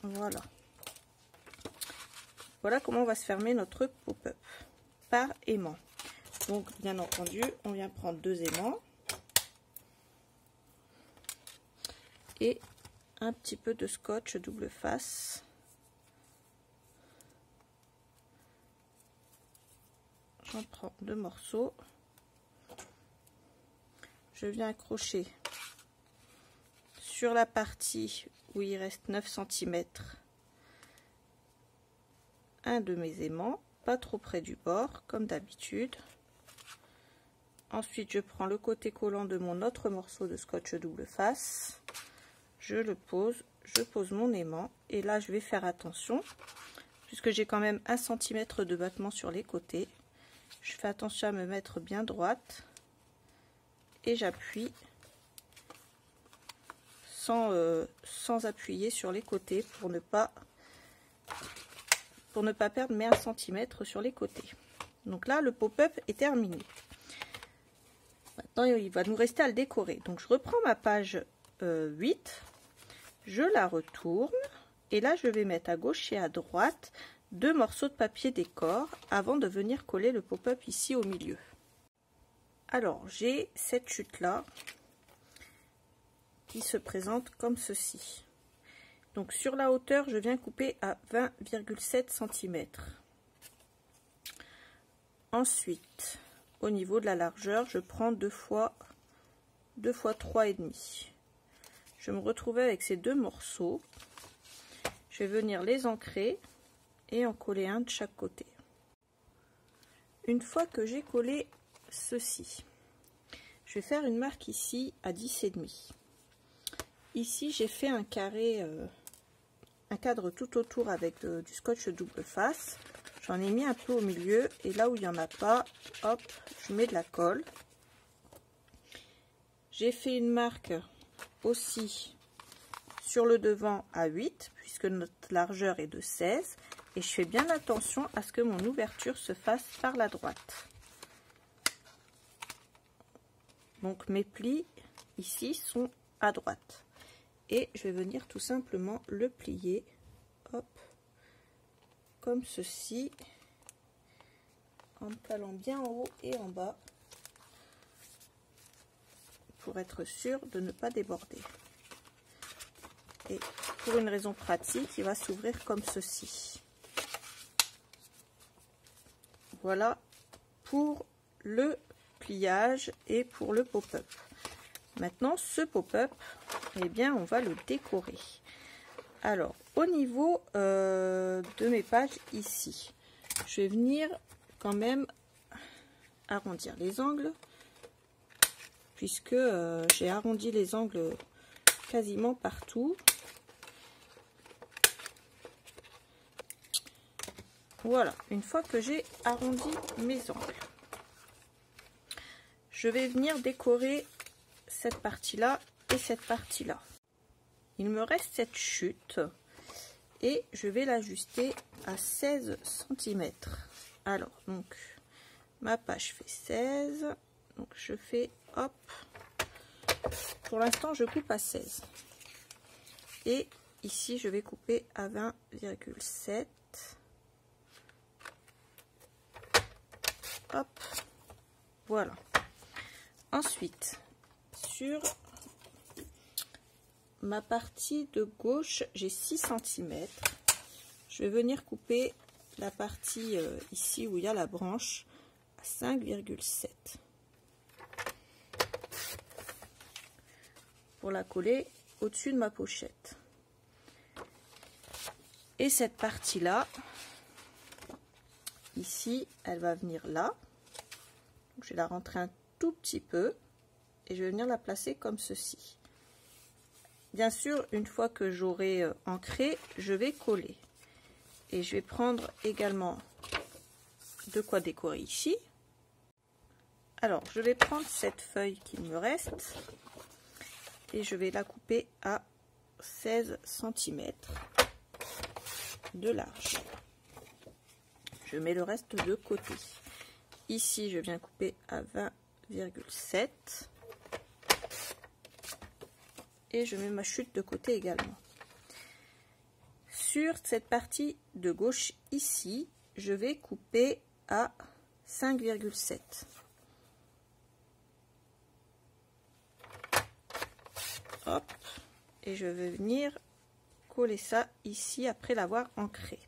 Voilà. Voilà comment on va se fermer notre pop-up par aimant. Donc, bien entendu, on vient prendre deux aimants et un petit peu de scotch double face. J'en prends deux morceaux. Je viens accrocher sur la partie où il reste 9 cm un de mes aimants, pas trop près du bord comme d'habitude. Ensuite, je prends le côté collant de mon autre morceau de scotch double face, je le pose, je pose mon aimant et là je vais faire attention puisque j'ai quand même 1 cm de battement sur les côtés. Je fais attention à me mettre bien droite et j'appuie sans appuyer sur les côtés pour ne pas perdre mes 1 cm sur les côtés. Donc là, le pop-up est terminé. Maintenant, il va nous rester à le décorer. Donc, je reprends ma page 8, je la retourne et là, je vais mettre à gauche et à droite deux morceaux de papier décor avant de venir coller le pop-up ici au milieu. Alors, j'ai cette chute-là qui se présente comme ceci. Donc sur la hauteur, je viens couper à 20,7 cm. Ensuite, au niveau de la largeur, je prends 2 fois 3,5. Je me retrouve avec ces deux morceaux. Je vais venir les ancrer et en coller un de chaque côté. Une fois que j'ai collé ceci, je vais faire une marque ici à 10,5. Ici, j'ai fait un carré, un cadre tout autour avec du scotch double face. J'en ai mis un peu au milieu et là où il n'y en a pas, hop, je mets de la colle. J'ai fait une marque aussi sur le devant à 8 puisque notre largeur est de 16 et je fais bien attention à ce que mon ouverture se fasse par la droite. Donc mes plis ici sont à droite. Et je vais venir tout simplement le plier, hop, comme ceci, en calant bien en haut et en bas, pour être sûr de ne pas déborder. Et pour une raison pratique, il va s'ouvrir comme ceci. Voilà pour le pliage et pour le pop-up. Maintenant, ce pop-up, eh bien, on va le décorer. Alors, au niveau de mes pages ici, je vais venir quand même arrondir les angles, puisque j'ai arrondi les angles quasiment partout. Voilà, une fois que j'ai arrondi mes angles, je vais venir décorer cette partie-là et cette partie-là. Il me reste cette chute et je vais l'ajuster à 16 cm. Alors, donc, ma page fait 16, donc je fais, hop, pour l'instant je coupe à 16. Et ici, je vais couper à 20,7. Hop, voilà. Ensuite, sur ma partie de gauche, j'ai 6 cm. Je vais venir couper la partie ici où il y a la branche à 5,7 pour la coller au-dessus de ma pochette. Et cette partie-là, ici, elle va venir là. Donc, je vais la rentrer un tout petit peu et je vais venir la placer comme ceci. Bien sûr, une fois que j'aurai ancré, je vais coller. Et je vais prendre également de quoi décorer ici. Alors, je vais prendre cette feuille qu'il me reste et je vais la couper à 16 cm de large. Je mets le reste de côté. Ici, je viens couper à 20,7 et je mets ma chute de côté également. Sur cette partie de gauche ici, je vais couper à 5,7. Hop, et je vais venir coller ça ici après l'avoir ancré.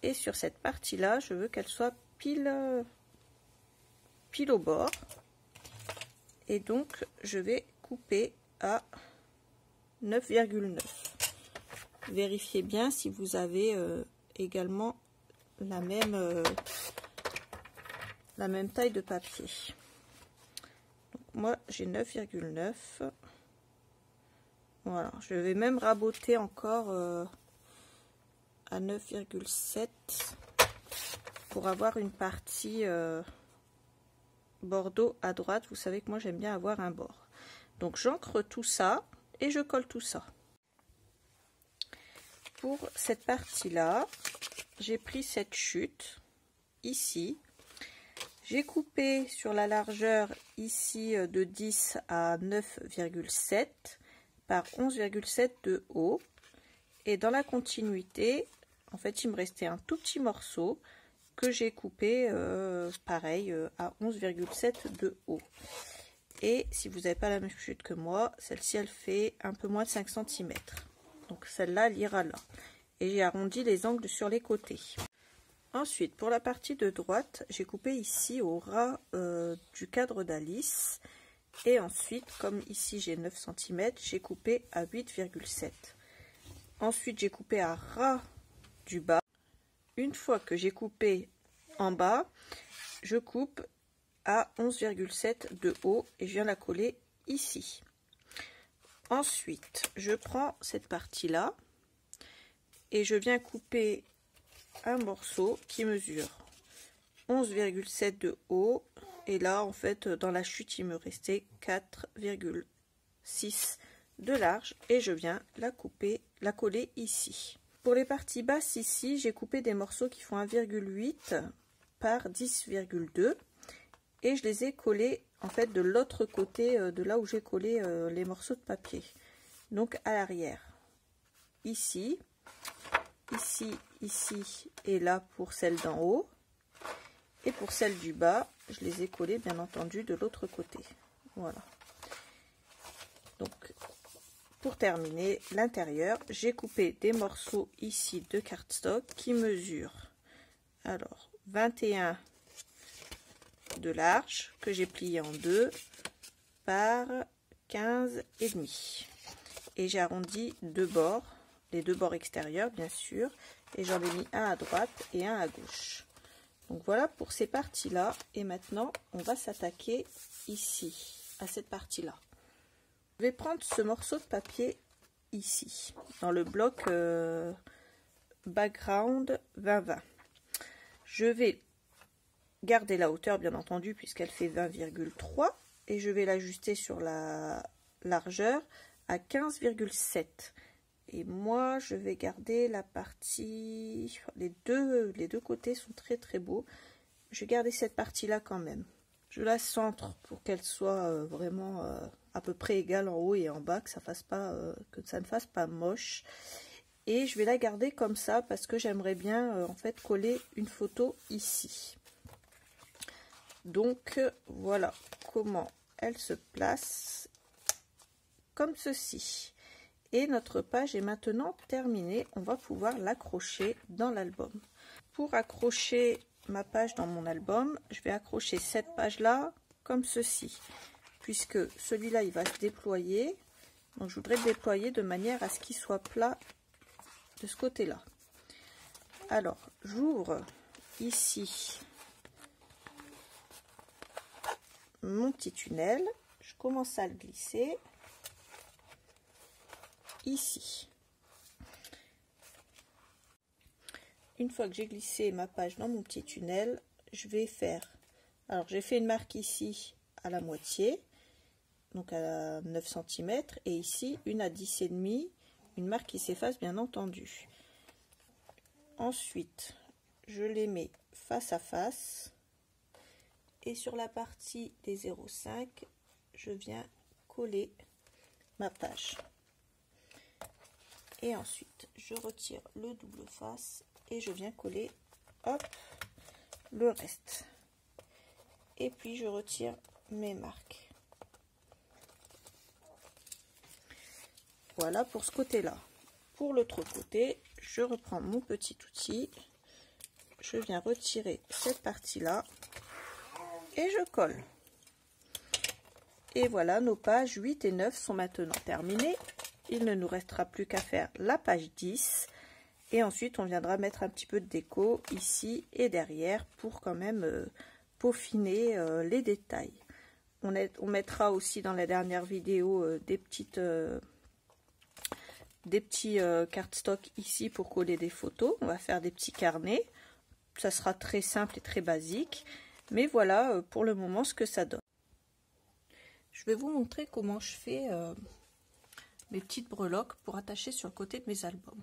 Et sur cette partie là, je veux qu'elle soit pile au bord, et donc je vais couper à 9,9. Vérifiez bien si vous avez également la même taille de papier. Donc moi j'ai 9,9. Voilà, je vais même raboter encore à 9,7 pour avoir une partie bordeaux à droite. Vous savez que moi j'aime bien avoir un bord. Donc j'ancre tout ça et je colle tout ça. Pour cette partie là, j'ai pris cette chute ici, j'ai coupé sur la largeur ici de 10 à 9,7 par 11,7 de haut, et dans la continuité, en fait il me restait un tout petit morceau que j'ai coupé pareil à 11,7 de haut. Et si vous n'avez pas la même chute que moi, celle-ci elle fait un peu moins de 5 cm. Donc celle-là, elle ira là. Et j'ai arrondi les angles sur les côtés. Ensuite, pour la partie de droite, j'ai coupé ici au ras du cadre d'Alice. Et ensuite, comme ici j'ai 9 cm, j'ai coupé à 8,7. Ensuite, j'ai coupé à ras du bas. Une fois que j'ai coupé en bas, je coupe à 11,7 de haut et je viens la coller ici. Ensuite, je prends cette partie-là et je viens couper un morceau qui mesure 11,7 de haut. Et là, en fait, dans la chute, il me restait 4,6 de large. Et je viens la couper, la coller ici. Pour les parties basses, ici, j'ai coupé des morceaux qui font 1,8 par 10,2. Et je les ai collés en fait de l'autre côté de là où j'ai collé les morceaux de papier, donc à l'arrière, ici, ici, ici et là pour celle d'en haut, et pour celle du bas je les ai collés bien entendu de l'autre côté. Voilà, donc pour terminer l'intérieur, j'ai coupé des morceaux ici de cardstock qui mesurent alors 21 de large, que j'ai plié en deux par 15,5, et j'ai arrondi deux bords, les deux bords extérieurs bien sûr, et j'en ai mis un à droite et un à gauche. Donc voilà pour ces parties là, et maintenant on va s'attaquer ici à cette partie là. Je vais prendre ce morceau de papier ici dans le bloc background 20-20. Je vais garder la hauteur bien entendu puisqu'elle fait 20,3 et je vais l'ajuster sur la largeur à 15,7. Et moi je vais garder la partie, les deux côtés sont très très beaux. Je vais garder cette partie là quand même. Je la centre pour qu'elle soit vraiment à peu près égale en haut et en bas, que ça ne fasse pas moche. Et je vais la garder comme ça parce que j'aimerais bien en fait coller une photo ici. Donc voilà comment elle se place, comme ceci. Et notre page est maintenant terminée. On va pouvoir l'accrocher dans l'album. Pour accrocher ma page dans mon album, je vais accrocher cette page là comme ceci, puisque celui-là il va se déployer. Donc je voudrais le déployer de manière à ce qu'il soit plat de ce côté là. Alors j'ouvre ici mon petit tunnel, je commence à le glisser ici. Une fois que j'ai glissé ma page dans mon petit tunnel, je vais faire, alors j'ai fait une marque ici à la moitié, donc à 9 cm, et ici une à 10,5, une marque qui s'efface bien entendu. Ensuite je les mets face à face et sur la partie des 0,5 je viens coller ma page. Et ensuite je retire le double face et je viens coller, hop, le reste. Et puis je retire mes marques. Voilà pour ce côté là. Pour l'autre côté, je reprends mon petit outil, je viens retirer cette partie là et je colle. Et voilà, nos pages 8 et 9 sont maintenant terminées. Il ne nous restera plus qu'à faire la page 10 et ensuite on viendra mettre un petit peu de déco ici et derrière pour quand même peaufiner les détails. On mettra aussi dans la dernière vidéo des petits cardstock ici pour coller des photos. On va faire des petits carnets. Ça sera très simple et très basique, mais voilà pour le moment ce que ça donne. Je vais vous montrer comment je fais mes petites breloques pour attacher sur le côté de mes albums.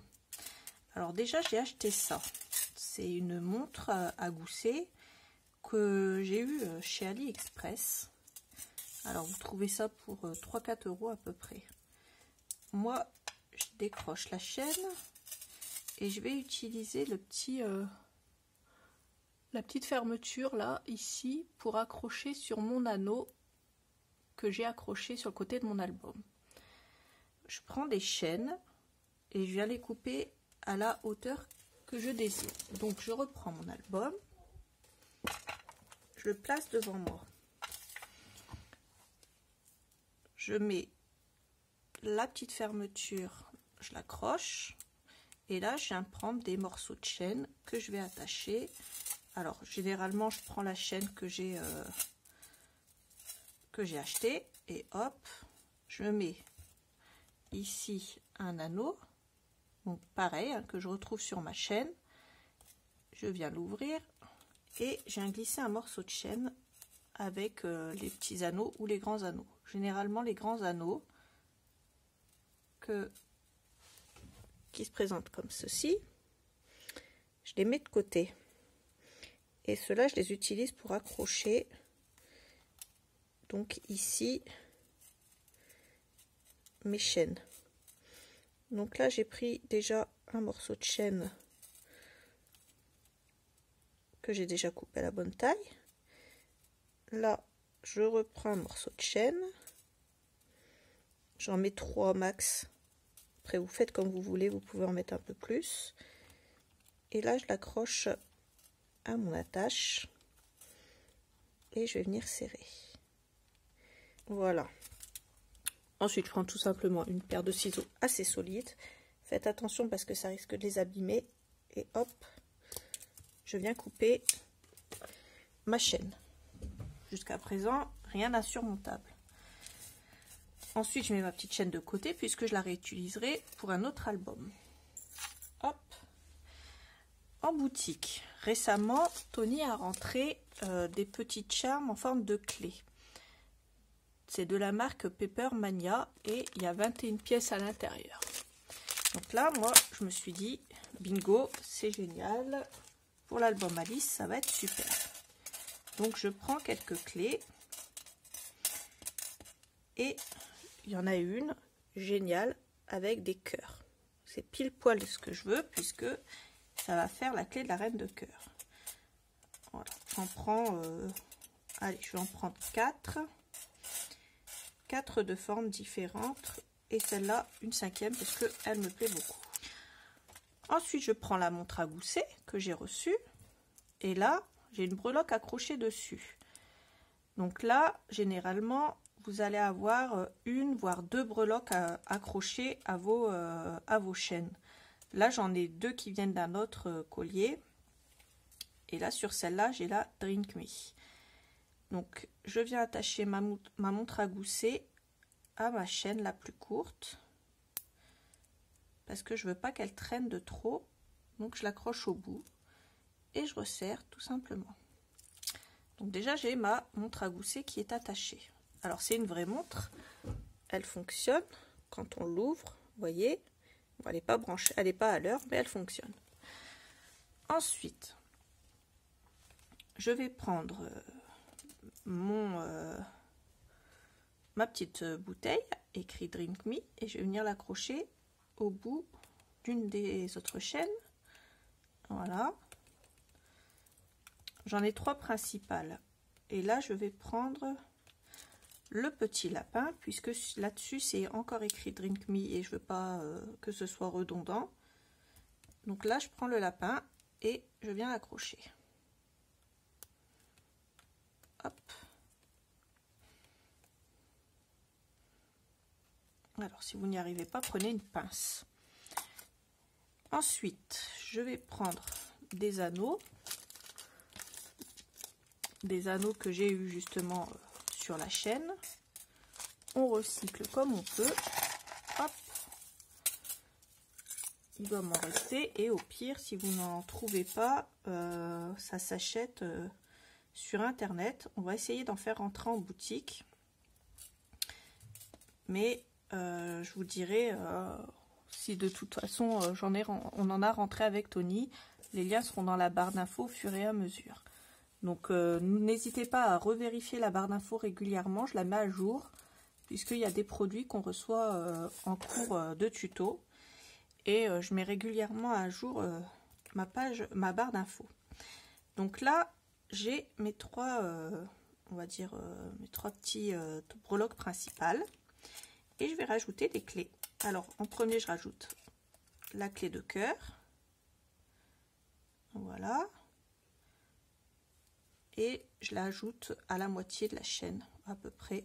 Alors déjà j'ai acheté ça, c'est une montre à gousset que j'ai eu chez AliExpress. Alors vous trouvez ça pour 3-4 € à peu près. Moi je décroche la chaîne et je vais utiliser le petit la petite fermeture là ici pour accrocher sur mon anneau que j'ai accroché sur le côté de mon album. Je prends des chaînes et je viens les couper à la hauteur que je désire. Donc je reprends mon album, je le place devant moi, je mets la petite fermeture, je l'accroche et là je viens prendre des morceaux de chaîne que je vais attacher. Alors généralement je prends la chaîne que j'ai acheté et hop, je mets ici un anneau, donc pareil hein, que je retrouve sur ma chaîne, je viens l'ouvrir et je viens glisser un morceau de chaîne avec les petits anneaux ou les grands anneaux. Généralement les grands anneaux qui se présentent comme ceci, je les mets de côté et ceux-là je les utilise pour accrocher. Donc ici mes chaînes. Donc là j'ai pris déjà un morceau de chaîne que j'ai déjà coupé à la bonne taille. Là je reprends un morceau de chaîne, j'en mets 3 max. Après vous faites comme vous voulez, vous pouvez en mettre un peu plus. Et là je l'accroche à mon attache et je vais venir serrer. Voilà. Ensuite, je prends tout simplement une paire de ciseaux assez solide. Faites attention parce que ça risque de les abîmer. Et hop, je viens couper ma chaîne. Jusqu'à présent, rien d'insurmontable. Ensuite, je mets ma petite chaîne de côté puisque je la réutiliserai pour un autre album. Hop. en boutique. Récemment, Tony a rentré des petites charmes en forme de clé. C'est de la marque Paper Mania et il y a 21 pièces à l'intérieur. Donc là, moi, je me suis dit, bingo, c'est génial. Pour l'album Alice, ça va être super. Donc, je prends quelques clés. Et il y en a une, géniale, avec des cœurs. C'est pile poil ce que je veux, puisque ça va faire la clé de la reine de cœur. Voilà, j'en prends, allez, je vais en prendre 4. 4 de formes différentes. Et celle-là, une 5e, parce qu'elle me plaît beaucoup. Ensuite, je prends la montre à gousset que j'ai reçue. Et là, j'ai une breloque accrochée dessus. Donc là, généralement, vous allez avoir une, voire 2 breloques accrochées à vos chaînes. Là, j'en ai 2 qui viennent d'un autre collier. Et là, sur celle-là, j'ai la Drink Me. Donc, je viens attacher ma montre à gousset à ma chaîne la plus courte. Parce que je veux pas qu'elle traîne de trop. Donc, je l'accroche au bout. Et je resserre tout simplement. Donc, déjà, j'ai ma montre à gousset qui est attachée. Alors, c'est une vraie montre. Elle fonctionne quand on l'ouvre. Vous voyez, elle n'est pas branchée, elle n'est pas à l'heure, mais elle fonctionne. Ensuite, je vais prendre ma petite bouteille écrit Drink Me et je vais venir l'accrocher au bout d'une des autres chaînes. Voilà. J'en ai 3 principales. Et là, je vais prendre le petit lapin, puisque là-dessus, c'est encore écrit Drink Me et je veux pas que ce soit redondant. Donc là, je prends le lapin et je viens l'accrocher. Hop. Alors, si vous n'y arrivez pas, prenez une pince. Ensuite, je vais prendre des anneaux. Des anneaux que j'ai eu justement sur la chaîne. On recycle comme on peut. Hop. Il doit m'en rester. Et au pire, si vous n'en trouvez pas, ça s'achète sur internet. On va essayer d'en faire rentrer en boutique. Mais je vous dirai si de toute façon on en a rentré avec Tony. Les liens seront dans la barre d'infos au fur et à mesure. Donc n'hésitez pas à revérifier la barre d'infos régulièrement. Je la mets à jour puisqu'il y a des produits qu'on reçoit en cours de tuto. Et je mets régulièrement à jour ma barre d'infos. Donc là, j'ai mes 3, on va dire, mes 3 petits breloques principales. Et je vais rajouter des clés. Alors, en premier, je rajoute la clé de cœur. Voilà. Et je l'ajoute à la moitié de la chaîne, à peu près.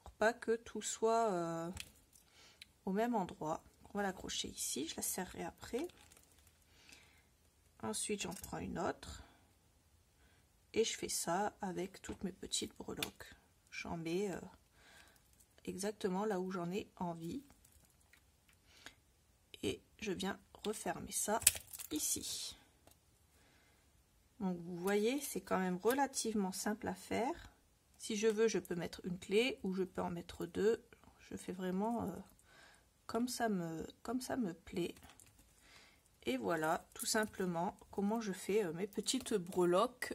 Pour pas que tout soit au même endroit. On va l'accrocher ici. Je la serrerai après. Ensuite, j'en prends une autre. Et je fais ça avec toutes mes petites breloques. J'en mets exactement là où j'en ai envie. Et je viens refermer ça ici. Donc vous voyez, c'est quand même relativement simple à faire. Si je veux, je peux mettre une clé ou je peux en mettre 2. Je fais vraiment comme ça me plaît. Et voilà, tout simplement, comment je fais mes petites breloques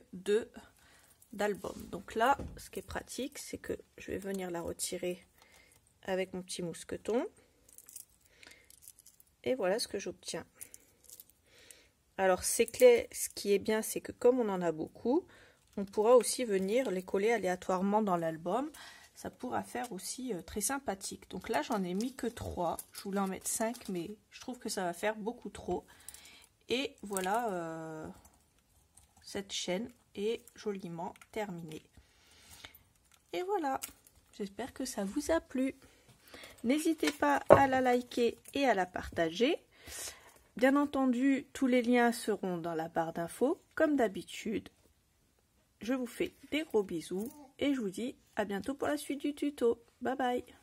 d'album. Donc là, ce qui est pratique, c'est que je vais venir la retirer avec mon petit mousqueton. Et voilà ce que j'obtiens. Alors ces clés, ce qui est bien, c'est que comme on en a beaucoup, on pourra aussi venir les coller aléatoirement dans l'album. Ça pourra faire aussi très sympathique. Donc là, j'en ai mis que 3. Je voulais en mettre 5, mais je trouve que ça va faire beaucoup trop. Et voilà, cette chaîne est joliment terminée. Et voilà, j'espère que ça vous a plu. N'hésitez pas à la liker et à la partager. Bien entendu, tous les liens seront dans la barre d'infos, comme d'habitude. Je vous fais des gros bisous et je vous dis à bientôt pour la suite du tuto. Bye bye!